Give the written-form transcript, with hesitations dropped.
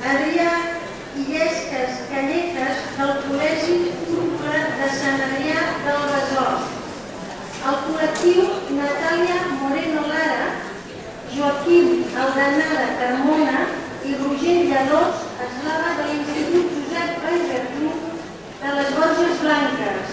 Adrià Illescas Callejas del Col·legi Urcle de Sant Adrià del Besòs. El col·lectiu Natàlia Moreno Lara, Joaquim Aldanada Carmona i Roger Lladós Eslava de l'Institut Josep Vallverdú de les Borges Blanques.